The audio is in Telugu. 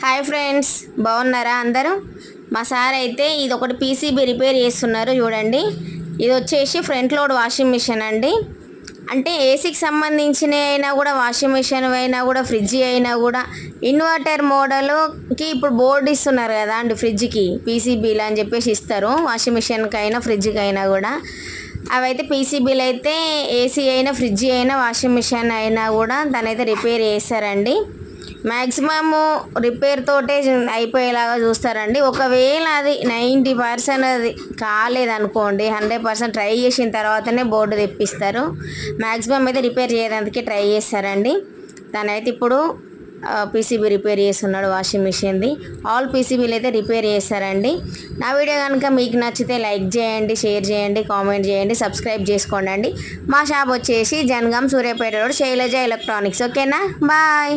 హాయ్ ఫ్రెండ్స్, బాగున్నారా అందరూ? మా సార్ అయితే ఇది ఒకటి పీసీబీ రిపేర్ చేస్తున్నారు చూడండి. ఇది వచ్చేసి ఫ్రంట్ లోడ్ వాషింగ్ మిషన్ అండి. అంటే ఏసీకి సంబంధించిన అయినా కూడా, వాషింగ్ మిషన్ అయినా కూడా, ఫ్రిడ్జ్ అయినా కూడా, ఇన్వర్టర్ మోడల్కి ఇప్పుడు బోర్డు ఇస్తున్నారు కదా అండి, ఫ్రిడ్జ్కి పీసీబీలు అని చెప్పేసి ఇస్తారు. వాషింగ్ మిషన్కి అయినా ఫ్రిడ్జ్కి అయినా కూడా అవైతే పీసీబీలు అయితే ఏసీ అయినా ఫ్రిడ్జ్ అయినా వాషింగ్ మిషన్ అయినా కూడా దానైతే రిపేర్ చేస్తారండి. మ్యాక్సిమము రిపేర్ తోటే అయిపోయేలాగా చూస్తారండి. ఒకవేళ అది 90% అది కాలేదనుకోండి, 100% ట్రై చేసిన తర్వాతనే బోర్డు తెప్పిస్తారు. మ్యాక్సిమం అయితే రిపేర్ చేయడానికి ట్రై చేస్తారండి. దానైతే ఇప్పుడు పీసీబీ రిపేర్ చేస్తున్నాడు వాషింగ్ మిషన్ది. ఆల్ పీసీబీలు అయితే రిపేర్ చేస్తారండి. నా వీడియో కనుక మీకు నచ్చితే లైక్ చేయండి, షేర్ చేయండి, కామెంట్ చేయండి, సబ్స్క్రైబ్ చేసుకోండి. మా షాప్ వచ్చేసి జనగాం సూర్యాపేట రోడ్, శైలజ ఎలక్ట్రానిక్స్. ఓకేనా? బాయ్.